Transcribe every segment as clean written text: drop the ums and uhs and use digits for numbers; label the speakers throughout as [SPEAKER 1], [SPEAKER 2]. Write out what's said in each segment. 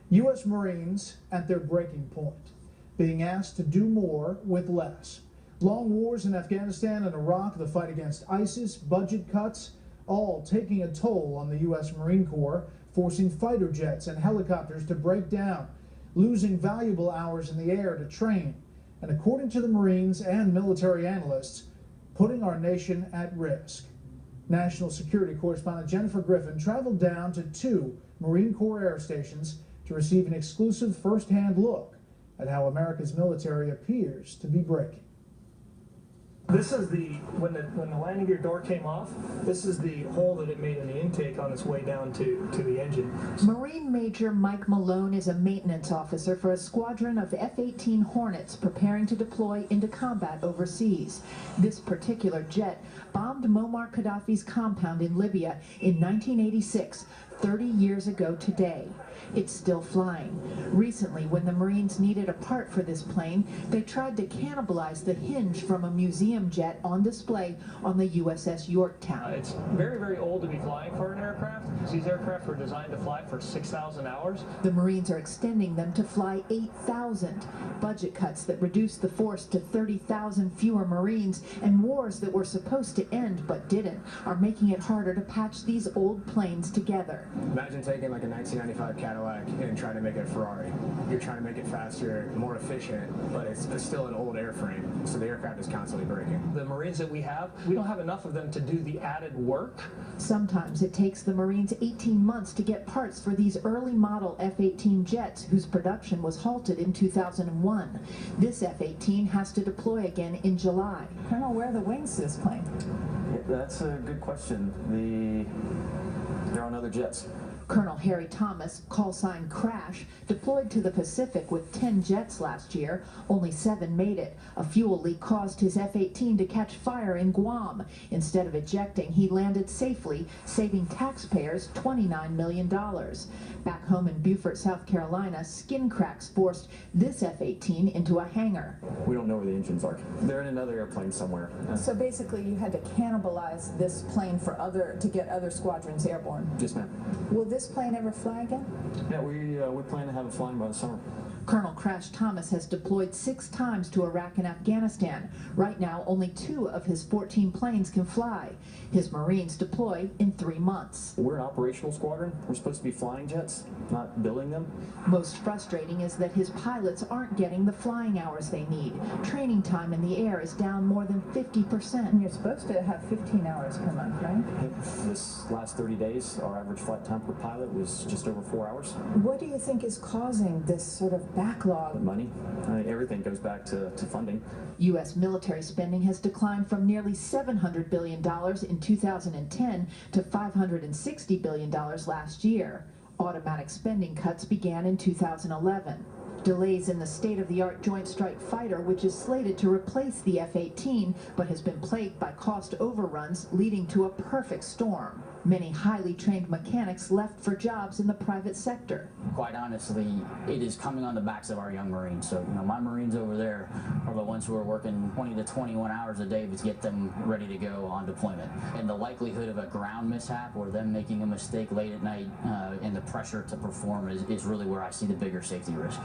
[SPEAKER 1] U.S. Marines at their breaking point, being asked to do more with less. Long wars in Afghanistan and Iraq, the fight against ISIS, budget cuts, all taking a toll on the U.S. Marine Corps, forcing fighter jets and helicopters to break down, losing valuable hours in the air to train, and according to the Marines and military analysts, putting our nation at risk. National Security Correspondent Jennifer Griffin traveled down to 2 Marine Corps air stations to receive an exclusive first-hand look at how America's military appears to be breaking.
[SPEAKER 2] This is when the landing gear door came off, this is the hole that it made in the intake on its way down to the engine.
[SPEAKER 3] Marine Major Mike Malone is a maintenance officer for a squadron of F-18 Hornets preparing to deploy into combat overseas. This particular jet bombed Muammar Gaddafi's compound in Libya in 1986, 30 years ago today. It's still flying. Recently, when the Marines needed a part for this plane, they tried to cannibalize the hinge from a museum jet on display on the USS Yorktown.
[SPEAKER 2] It's very, very old to be flying for an aircraft. These aircraft were designed to fly for 6,000 hours.
[SPEAKER 3] The Marines are extending them to fly 8,000. Budget cuts that reduced the force to 30,000 fewer Marines and wars that were supposed to end but didn't are making it harder to patch these old planes together.
[SPEAKER 4] Imagine taking like a 1995 Cadillac and trying to make it a Ferrari. You're trying to make it faster, more efficient, but it's still an old airframe, so the aircraft is constantly breaking.
[SPEAKER 2] The Marines that we don't have enough of them to do the added work.
[SPEAKER 3] Sometimes it takes the Marines 18 months to get parts for these early model F-18 jets whose production was halted in 2001. This F-18 has to deploy again in July. Colonel, where are the wings to this plane?
[SPEAKER 5] Yeah, that's a good question. They're on other jets.
[SPEAKER 3] Colonel Harry Thomas, call sign Crash, deployed to the Pacific with 10 jets last year. Only 7 made it. A fuel leak caused his F-18 to catch fire in Guam. Instead of ejecting, he landed safely, saving taxpayers $29 million. Back home in Beaufort, South Carolina, skin cracks forced this F-18 into a hangar.
[SPEAKER 5] We don't know where the engines are. They're in another airplane somewhere.
[SPEAKER 6] So basically you had to cannibalize this plane to get other squadrons airborne?
[SPEAKER 5] Yes, ma'am.
[SPEAKER 6] Will this plane ever fly again?
[SPEAKER 5] Yeah, we plan to have it flying by the summer.
[SPEAKER 3] Colonel Crash Thomas has deployed 6 times to Iraq and Afghanistan. Right now, only 2 of his 14 planes can fly. His Marines deploy in 3 months.
[SPEAKER 5] We're an operational squadron. We're supposed to be flying jets, not building them.
[SPEAKER 3] Most frustrating is that his pilots aren't getting the flying hours they need. Training time in the air is down more than 50%.
[SPEAKER 6] And you're supposed to have 15 hours per month, right?
[SPEAKER 5] This last 30 days, our average flight time per pilot was just over 4 hours.
[SPEAKER 6] What do you think is causing this sort of backlog?
[SPEAKER 5] Money. Everything goes back to funding.
[SPEAKER 3] U.S. military spending has declined from nearly $700 billion in 2010 to $560 billion last year. Automatic spending cuts began in 2011. Delays in the state-of-the-art Joint Strike Fighter, which is slated to replace the F-18, but has been plagued by cost overruns, leading to a perfect storm. Many highly trained mechanics left for jobs in the private sector.
[SPEAKER 7] Quite honestly, it is coming on the backs of our young Marines. So, my Marines over there are the ones who are working 20 to 21 hours a day to get them ready to go on deployment. And the likelihood of a ground mishap or them making a mistake late at night and the pressure to perform is really where I see the bigger safety risk.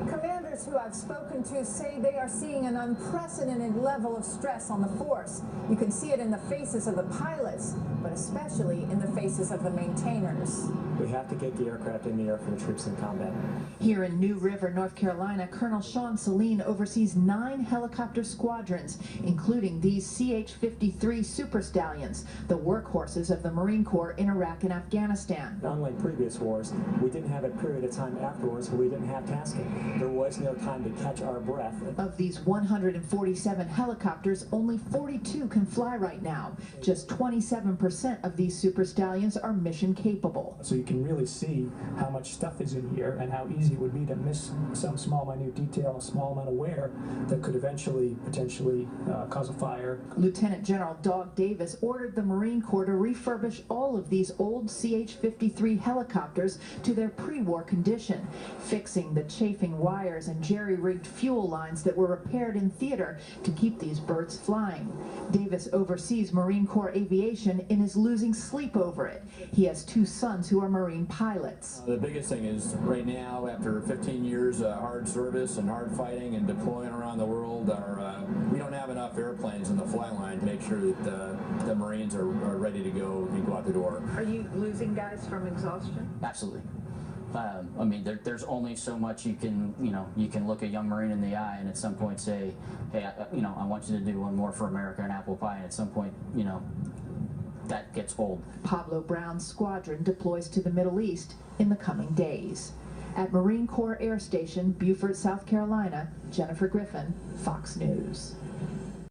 [SPEAKER 6] Commanders who I've spoken to say they are seeing an unprecedented level of stress on the force. You can see it in the faces of the pilots, but especially in the faces of the maintainers.
[SPEAKER 8] We have to get the aircraft in the air for the troops in combat.
[SPEAKER 3] Here in New River, North Carolina, Colonel Sean Saline oversees 9 helicopter squadrons, including these CH-53 Super Stallions, the workhorses of the Marine Corps in Iraq and Afghanistan.
[SPEAKER 8] Unlike previous wars, we didn't have a period of time afterwards where we didn't have tasking. There was no time to catch our breath.
[SPEAKER 3] Of these 147 helicopters, only 42 can fly right now. Just 27% of these Super Stallions are mission capable.
[SPEAKER 9] So you can really see how much stuff is in here and how easy it would be to miss some small minute detail, a small amount of wear that could eventually potentially cause a fire.
[SPEAKER 3] Lieutenant General Dog Davis ordered the Marine Corps to refurbish all of these old CH-53 helicopters to their pre-war condition, fixing the chafing wires and and jerry-rigged fuel lines that were repaired in theater to keep these birds flying. Davis oversees Marine Corps aviation and is losing sleep over it. He has 2 sons who are Marine pilots.
[SPEAKER 10] The biggest thing is right now, after 15 years of hard service and hard fighting and deploying around the world, we don't have enough airplanes in the flight line to make sure that the Marines are ready to go and go out the door.
[SPEAKER 11] Are you losing guys from exhaustion?
[SPEAKER 7] Absolutely. I mean, there's only so much you can look a young Marine in the eye and at some point say, hey, I want you to do one more for America and apple pie, and at some point, that gets old.
[SPEAKER 3] Pablo Brown's squadron deploys to the Middle East in the coming days. At Marine Corps Air Station, Beaufort, South Carolina, Jennifer Griffin, Fox News.